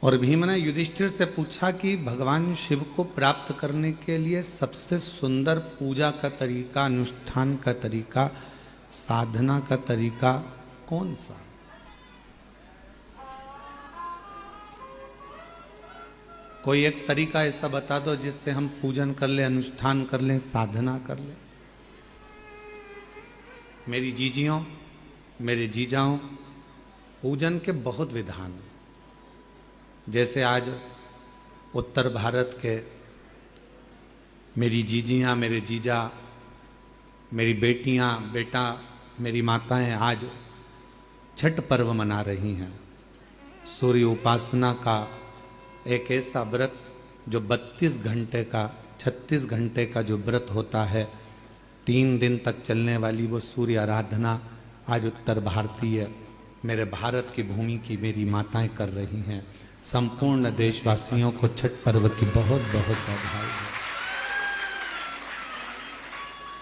और भीम ने युधिष्ठिर से पूछा कि भगवान शिव को प्राप्त करने के लिए सबसे सुंदर पूजा का तरीका, अनुष्ठान का तरीका, साधना का तरीका कौन सा? कोई एक तरीका ऐसा बता दो जिससे हम पूजन कर ले, अनुष्ठान कर लें, साधना कर लें। मेरी जीजियों, मेरे जीजाओं, पूजन के बहुत विधान हैं। जैसे आज उत्तर भारत के मेरी जीजियाँ, मेरे जीजा, मेरी बेटियाँ, बेटा, मेरी माताएं आज छठ पर्व मना रही हैं। सूर्य उपासना का एक ऐसा व्रत जो 32 घंटे का, 36 घंटे का जो व्रत होता है, 3 दिन तक चलने वाली वो सूर्य आराधना आज उत्तर भारतीय, मेरे भारत की भूमि की मेरी माताएं कर रही हैं। संपूर्ण देशवासियों को छठ पर्व की बहुत बहुत बधाई है।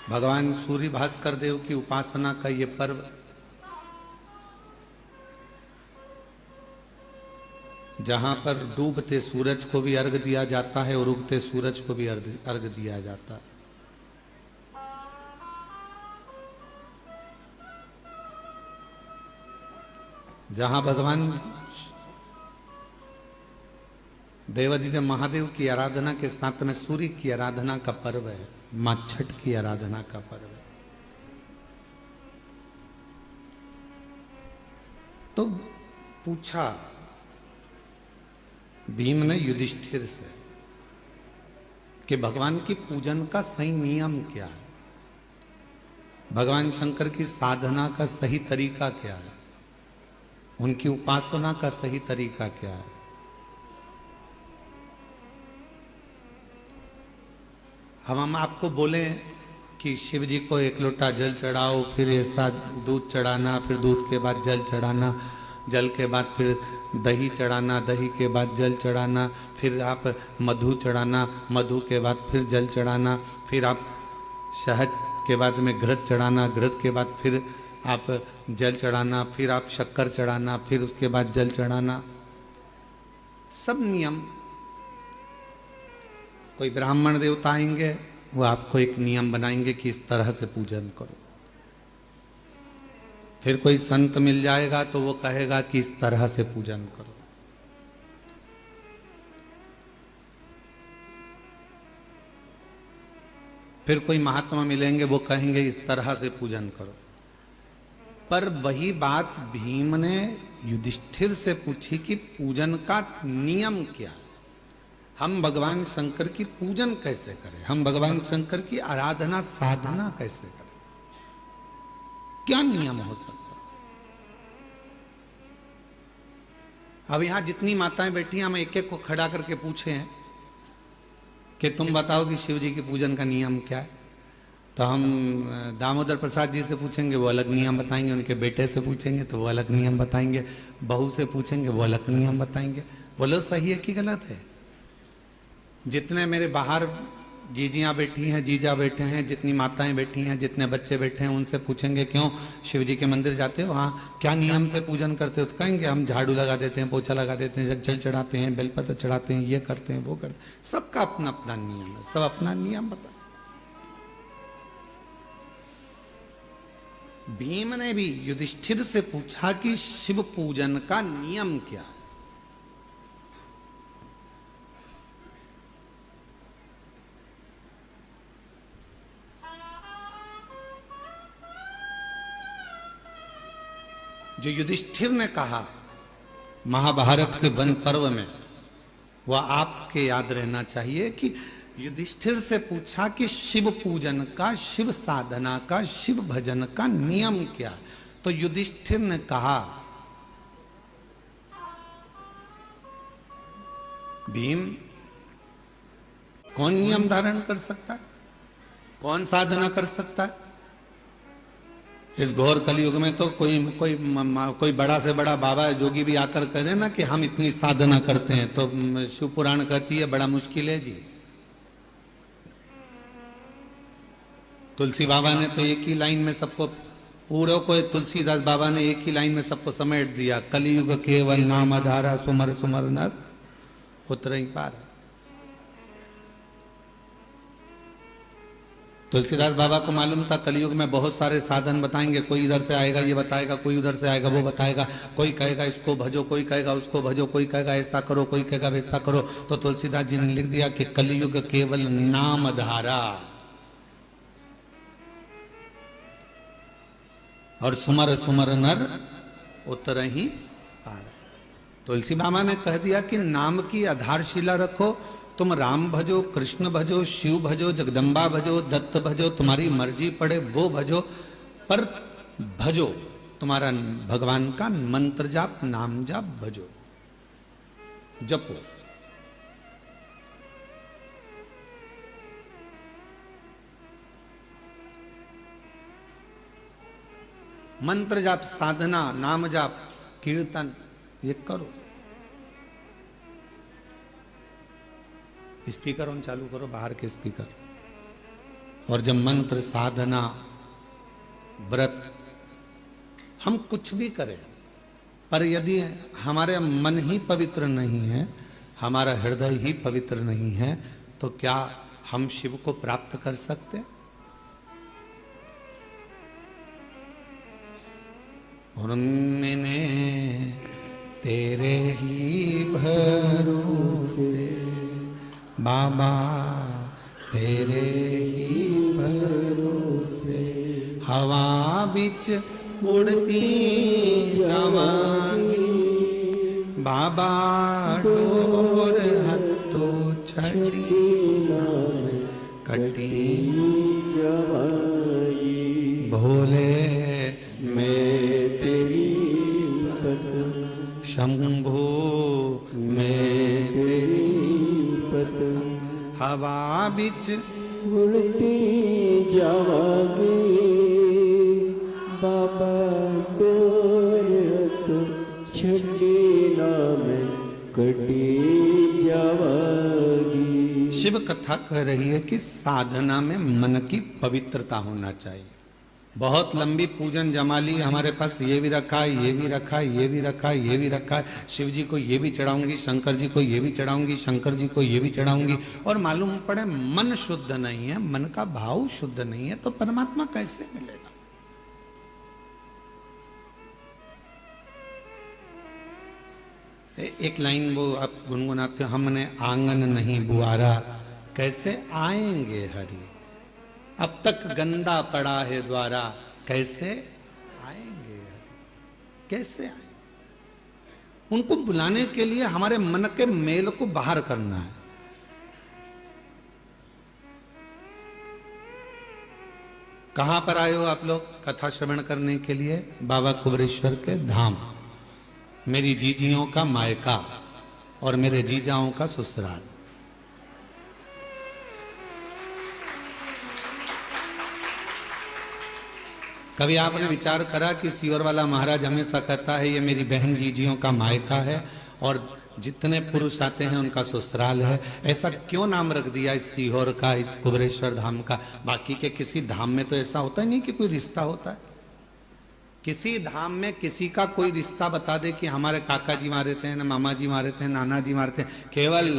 भगवान सूर्य भास्कर देव की उपासना का ये पर्व जहां पर डूबते सूरज को भी अर्घ दिया जाता है और उगते सूरज को भी अर्घ दिया जाता है। जहां भगवान देवादिदेव महादेव की आराधना के साथ में सूर्य की आराधना का पर्व है, मां छठ की आराधना का पर्व है। तो पूछा भीम ने युधिष्ठिर से कि भगवान की पूजन का सही नियम क्या है, भगवान शंकर की साधना का सही तरीका क्या है, उनकी उपासना का सही तरीका क्या है। हम आपको बोले कि शिव जी को 1 लोटा जल चढ़ाओ, फिर ऐसा दूध चढ़ाना, फिर दूध के बाद जल चढ़ाना, जल के बाद फिर दही चढ़ाना, दही के बाद जल चढ़ाना, फिर आप मधु चढ़ाना, मधु के बाद फिर जल चढ़ाना, फिर आप शहद के बाद में घृत चढ़ाना, घृत के बाद फिर आप जल चढ़ाना, फिर आप शक्कर चढ़ाना, फिर उसके बाद जल चढ़ाना। सब नियम। कोई ब्राह्मण देवता आएंगे, वो आपको एक नियम बनाएंगे कि इस तरह से पूजन करो। फिर कोई संत मिल जाएगा तो वो कहेगा कि इस तरह से पूजन करो। फिर कोई महात्मा मिलेंगे, वो कहेंगे इस तरह से पूजन करो। पर वही बात भीम ने युधिष्ठिर से पूछी कि पूजन का नियम क्या है, हम भगवान शंकर की पूजन कैसे करें, हम भगवान शंकर की आराधना साधना कैसे करें, क्या नियम हो सकता है। अब यहां जितनी माताएं बैठी हैं, हम एक एक को खड़ा करके पूछे हैं कि तुम बताओ कि शिव जी की पूजन का नियम क्या है। तो हम दामोदर प्रसाद जी से पूछेंगे, वो अलग नियम बताएंगे, उनके बेटे से पूछेंगे तो वो अलग नियम बताएंगे, बहू से पूछेंगे वो अलग नियम बताएंगे। बोलो सही है कि गलत है। जितने मेरे बाहर जीजियाँ बैठी हैं, जीजा बैठे हैं, जितनी माताएं बैठी हैं, जितने बच्चे बैठे हैं, उनसे पूछेंगे क्यों शिव जी के मंदिर जाते हो, हाँ क्या नियम से पूजन करते हो, तो कहेंगे हम झाड़ू लगा देते हैं, पोछा लगा देते हैं, जल चढ़ाते हैं, बेलपत्र चढ़ाते हैं, ये करते हैं, वो करते हैं। सबका अपना अपना नियम है, सब अपना नियम बता। भीम ने भी युधिष्ठिर से पूछा कि शिव पूजन का नियम क्या है। जो युधिष्ठिर ने कहा महाभारत के वन पर्व में, वह आपके याद रहना चाहिए कि युधिष्ठिर से पूछा कि शिव पूजन का, शिव साधना का, शिव भजन का नियम क्या। तो युधिष्ठिर ने कहा भीम कौन नियम धारण कर सकता है, कौन साधना कर सकता है। इस घोर कलयुग में तो कोई बड़ा से बड़ा बाबा जोगी भी आकर कह दे ना कि हम इतनी साधना करते हैं, तो शिव पुराण कहती है बड़ा मुश्किल है जी। तुलसी बाबा ने तो एक ही लाइन में सबको, पूरे को तुलसीदास बाबा ने एक ही लाइन में सबको समेट दिया, कलयुग केवल नाम आधारा, सुमर सुमर नर उतर ही पार। तुलसीदास बाबा को मालूम था कलयुग में बहुत सारे साधन बताएंगे, कोई इधर से आएगा ये बताएगा, कोई उधर से आएगा वो बताएगा, कोई कहेगा इसको भजो, कोई कहेगा उसको भजो, कोई कहेगा ऐसा करो, कोई कहेगा वैसा करो। तो तुलसीदास जी ने लिख दिया कि कलयुग केवल नाम धारा और सुमर सुमर नर उतर ही पार। तुलसी बाबा ने कह दिया कि नाम की आधारशिला रखो, तुम राम भजो, कृष्ण भजो, शिव भजो, जगदम्बा भजो, दत्त भजो, तुम्हारी मर्जी पड़े वो भजो, पर भजो तुम्हारा भगवान का मंत्र जाप, नाम जाप भजो, जपो। मंत्र जाप, साधना, नाम जाप, कीर्तन ये करो। स्पीकर ऑन चालू करो, बाहर के स्पीकर। और जब मंत्र, साधना, व्रत हम कुछ भी करें, पर यदि हमारे मन ही पवित्र नहीं है, हमारा हृदय ही पवित्र नहीं है, तो क्या हम शिव को प्राप्त कर सकते? और मैंने तेरे ही भरोसे बाबा, तेरे ही भरोसे हवा बिच उड़ती जावांगी, बाबा डोर हत्थों छड़ी कटी जावांगी, भोले मैं तेरी शंभो मैं तेरी हवा बिच उड़ती जावांगी, बाबा डोर तो छड़ी नाम कटी जावांगी। शिव कथा कह रही है कि साधना में मन की पवित्रता होना चाहिए। बहुत लंबी पूजन जमाली हमारे पास, ये भी रखा है, ये भी रखा है, ये भी रखा है, ये भी रखा है, शिव जी को ये भी चढ़ाऊंगी, शंकर जी को ये भी चढ़ाऊंगी, शंकर जी को ये भी चढ़ाऊंगी, और मालूम पड़े मन शुद्ध नहीं है, मन का भाव शुद्ध नहीं है, तो परमात्मा कैसे मिलेगा? एक लाइन वो आप गुनगुनाते हो, हमने आंगन नहीं बुआरा कैसे आएंगे हरि, अब तक गंदा पड़ा है द्वारा कैसे आएंगे, कैसे आएंगे? उनको बुलाने के लिए हमारे मन के मेल को बाहर करना है। कहां पर आए हो आप लोग कथा श्रवण करने के लिए? बाबा कुबरेश्वर के धाम, मेरी जीजियों का मायका और मेरे जीजाओं का ससुराल। कभी आपने विचार करा कि सीहोर वाला महाराज हमेशा कहता है ये मेरी बहन जीजियों का मायका है और जितने पुरुष आते हैं उनका ससुराल है, ऐसा क्यों नाम रख दिया इस सीहोर का, इस कुबरेश्वर धाम का? बाकी के किसी धाम में तो ऐसा होता ही नहीं कि कोई रिश्ता होता है। किसी धाम में किसी का कोई रिश्ता बता दे कि हमारे काका जी वहां रहते हैं, ना मामा जी वहां रहते हैं, नाना जी वहां रहते हैं। केवल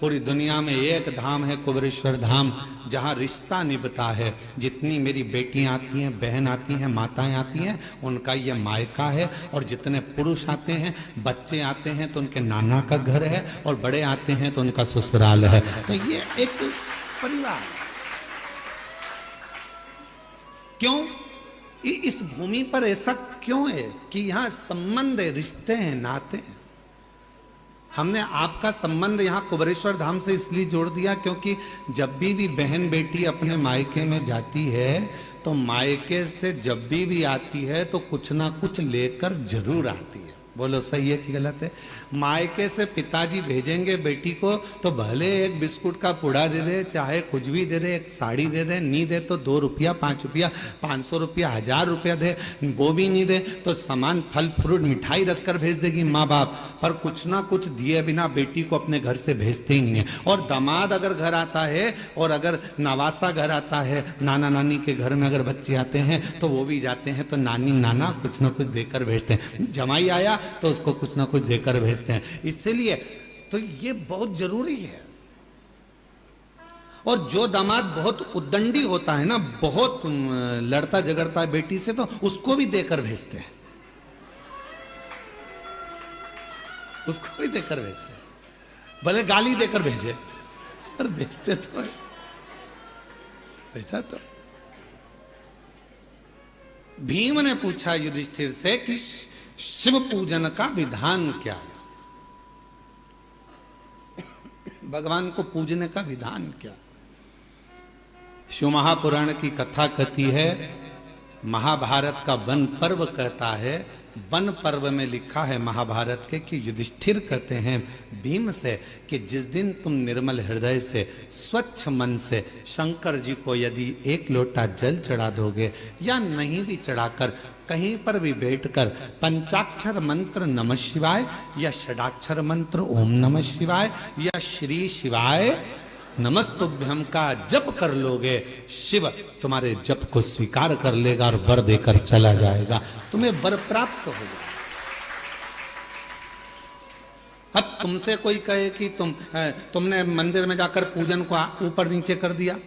पूरी दुनिया में एक धाम है कुबरेश्वर धाम, जहाँ रिश्ता निभता है। जितनी मेरी बेटियां आती हैं, बहन आती हैं, माताएं आती हैं, उनका ये मायका है। और जितने पुरुष आते हैं, बच्चे आते हैं तो उनके नाना का घर है, और बड़े आते हैं तो उनका ससुराल है। तो ये एक परिवार। क्यों इस भूमि पर ऐसा क्यों है कि यहाँ संबंध है, रिश्ते हैं, नाते हैं। हमने आपका संबंध यहाँ कुबरेश्वर धाम से इसलिए जोड़ दिया क्योंकि जब भी बहन बेटी अपने मायके में जाती है तो मायके से जब भी आती है तो कुछ ना कुछ लेकर जरूर आती है। बोलो सही है कि गलत है? मायके से पिताजी भेजेंगे बेटी को तो भले एक बिस्कुट का पुड़ा दे दे, चाहे कुछ भी दे दे, एक साड़ी दे दे, नहीं दे तो 2 रुपया, 5 रुपया, 500 रुपया, 1000 रुपया दे, वो भी नहीं दे तो सामान, फल फ्रूट, मिठाई रखकर भेज देगी माँ बाप, पर कुछ ना कुछ दिए बिना बेटी को अपने घर से भेजते ही नहीं है। और दामाद अगर घर आता है और अगर नवासा घर आता है, नाना नानी के घर में अगर बच्चे आते हैं तो वो भी जाते हैं तो नानी नाना कुछ ना कुछ देकर भेजते हैं। जमाई आया तो उसको कुछ ना कुछ देकर भेजते हैं। इसलिए तो ये बहुत जरूरी है। और जो दामाद बहुत उद्दंडी होता है ना, बहुत लड़ता झगड़ता है बेटी से, तो उसको भी देकर भेजते हैं, उसको भी देकर भेजते हैं, भले गाली देकर भेजे पर भेजते तो है। भेजा तो। भीम ने पूछा युधिष्ठिर से कि शिव पूजन का विधान क्या है, भगवान को पूजने का विधान क्या। शिव महापुराण की कथा कहती है, महाभारत का वन पर्व कहता है, वन पर्व में लिखा है महाभारत के कि युधिष्ठिर कहते हैं भीम से कि जिस दिन तुम निर्मल हृदय से स्वच्छ मन से शंकर जी को यदि एक लोटा जल चढ़ा दोगे या नहीं भी चढ़ाकर कहीं पर भी बैठकर पंचाक्षर मंत्र नमः शिवाय या षडाक्षर मंत्र ओम नमः शिवाय या श्री शिवाय नमस्तुभ्यम का जप कर लोगे, शिव तुम्हारे जप को स्वीकार कर लेगा और वर देकर चला जाएगा, तुम्हें वर प्राप्त होगा। अब तुमसे कोई कहे कि तुमने मंदिर में जाकर पूजन को ऊपर नीचे कर दिया,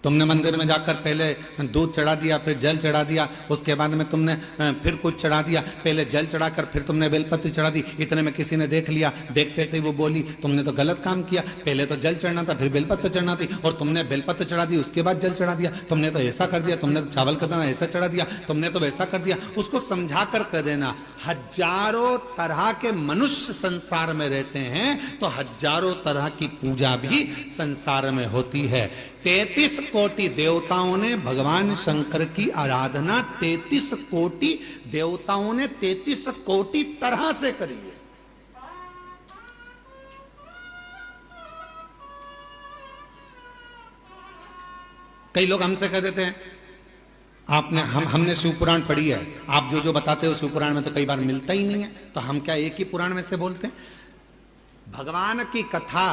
तुमने मंदिर में जाकर पहले दूध चढ़ा दिया, फिर जल चढ़ा दिया, उसके बाद में तुमने फिर कुछ चढ़ा दिया, पहले जल चढ़ाकर फिर तुमने बेलपत्र चढ़ा दी, इतने में किसी ने देख लिया, देखते से ही वो बोली तुमने तो गलत काम किया, पहले तो जल चढ़ना था फिर बेलपत्र चढ़ना थी, और तुमने बेलपत्र चढ़ा दी उसके बाद जल चढ़ा दिया, तुमने तो ऐसा कर दिया, तुमने तो चावल का दाना ऐसा चढ़ा दिया, तुमने तो वैसा कर दिया। उसको समझा कर कह देना, हजारों तरह के मनुष्य संसार में रहते हैं तो हजारों तरह की पूजा भी संसार में होती है। 33 कोटि देवताओं ने भगवान शंकर की आराधना 33 कोटि देवताओं ने 33 कोटि तरह से करी है। कई लोग हमसे कह देते हैं आपने हमने शिव पुराण पढ़ी है, आप जो जो बताते हो शिव पुराण में तो कई बार मिलता ही नहीं है, तो हम क्या एक ही पुराण में से बोलते हैं? भगवान की कथा,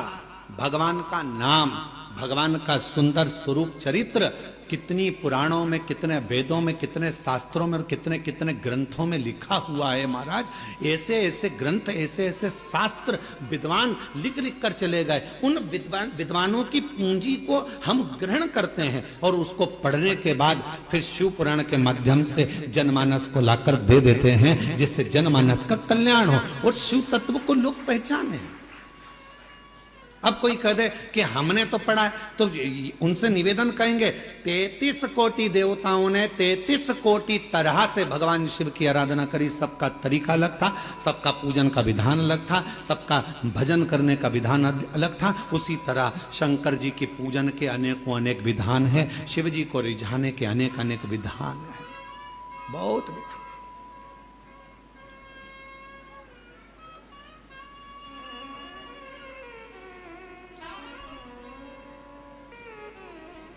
भगवान का नाम, भगवान का सुंदर स्वरूप चरित्र कितनी पुराणों में, कितने वेदों में, कितने शास्त्रों में और कितने कितने ग्रंथों में लिखा हुआ है महाराज। ऐसे ऐसे ग्रंथ, ऐसे ऐसे शास्त्र विद्वान लिख लिख कर चले गए। उन विद्वानों की पूंजी को हम ग्रहण करते हैं और उसको पढ़ने के बाद फिर शिव पुराण के माध्यम से जनमानस को लाकर दे देते हैं, जिससे जनमानस का कल्याण हो और शिव तत्व को लोग पहचाने। अब कोई कह दे कि हमने तो पढ़ा है, तो उनसे निवेदन कहेंगे 33 कोटि देवताओं ने 33 कोटि तरह से भगवान शिव की आराधना करी। सबका तरीका अलग था, सबका पूजन का विधान अलग था, सबका भजन करने का विधान अलग था। उसी तरह शंकर जी के पूजन के अनेकों अनेक विधान है, शिव जी को रिझाने के अनेक अनेक विधान है, बहुत विधान।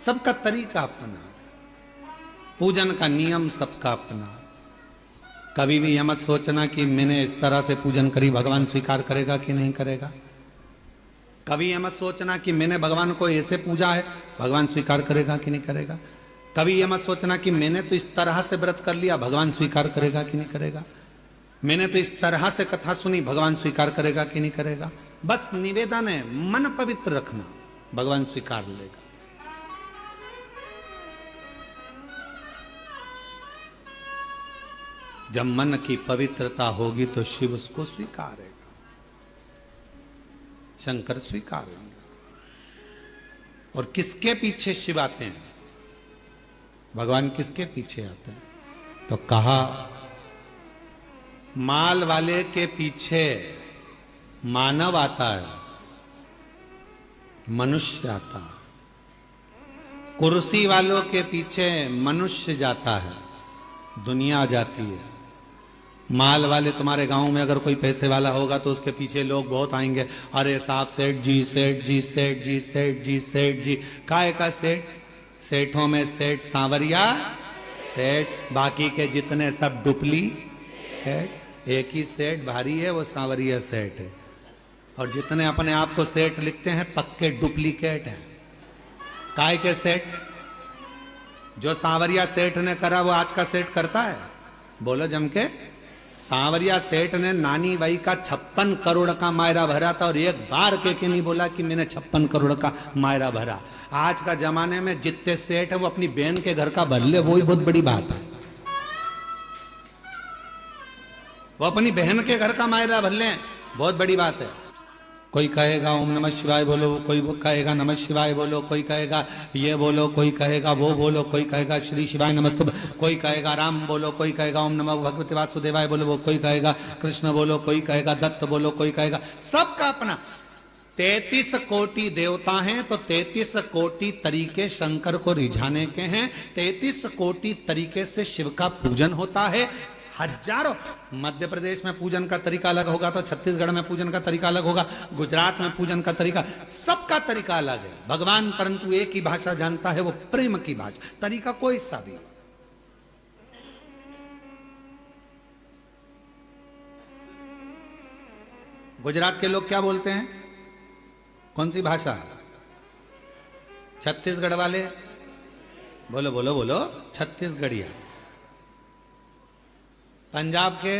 सबका तरीका अपना, पूजन का नियम सबका अपना। कभी भी यह मत सोचना कि मैंने इस तरह से पूजन करी, भगवान स्वीकार करेगा कि नहीं करेगा। कभी यह मत सोचना कि मैंने भगवान को ऐसे पूजा है, भगवान स्वीकार करेगा कि नहीं करेगा। कभी यह मत सोचना कि मैंने तो इस तरह से व्रत कर लिया, भगवान स्वीकार करेगा कि नहीं करेगा। मैंने तो इस तरह से कथा सुनी, भगवान स्वीकार करेगा कि नहीं करेगा। बस निवेदन है, मन पवित्र रखना, भगवान स्वीकार लेगा। जब मन की पवित्रता होगी तो शिव उसको स्वीकारेगा, शंकर स्वीकारेंगे। और किसके पीछे शिव आते हैं, भगवान किसके पीछे आते हैं? तो कहा माल वाले के पीछे मानव आता है, मनुष्य आता है। कुर्सी वालों के पीछे मनुष्य जाता है, दुनिया जाती है। माल वाले, तुम्हारे गांव में अगर कोई पैसे वाला होगा तो उसके पीछे लोग बहुत आएंगे, अरे साहब सेठ जी, सेठ जी, सेठ जी, सेठ जी, सेठ जी। काय का सेठ? सेठों में सेठ सांवरिया सेठ, बाकी के जितने सब डुप्लीकेट। एक ही सेठ भारी है, वो सांवरिया सेठ है। और जितने अपने आप को सेठ लिखते हैं पक्के डुप्लीकेट हैं। काय के सेठ? जो सांवरिया सेठ ने करा वो आज का सेठ करता है? बोलो जम के। सांवरिया सेठ ने नानी बाई का 56 करोड़ का मायरा भरा था और एक बार के नहीं बोला कि मैंने 56 करोड़ का मायरा भरा। आज का जमाने में जितने सेठ है वो अपनी बहन के घर का भर ले, वो ही बहुत बड़ी बात है। वो अपनी बहन के घर का मायरा भर ले, बहुत बड़ी बात है। कोई कहेगा ओम नमः शिवाय बोलो, कोई कहेगा नमः शिवाय बोलो, कोई कहेगा ये बोलो, कोई कहेगा वो बोलो, कोई कहेगा श्री शिवाय नमस्तुभ्यं, कोई कहेगा राम बोलो, कोई कहेगा ओम नमः भगवते वासुदेवाय बोलो, कोई कहेगा कृष्ण बोलो, कोई कहेगा दत्त बोलो, कोई कहेगा, सबका अपना 33 कोटि देवता हैं तो 33 कोटि तरीके शंकर को रिझाने के हैं। 33 कोटि तरीके से शिव का पूजन होता है। हजारों, मध्य प्रदेश में पूजन का तरीका अलग होगा तो छत्तीसगढ़ में पूजन का तरीका अलग होगा, गुजरात में पूजन का तरीका, सबका तरीका अलग है। भगवान परंतु एक ही भाषा जानता है, वो प्रेम की भाषा, तरीका कोई सा भी। गुजरात के लोग क्या बोलते हैं, कौन सी भाषा? छत्तीसगढ़ वाले बोलो बोलो बोलो छत्तीसगढ़िया। पंजाब के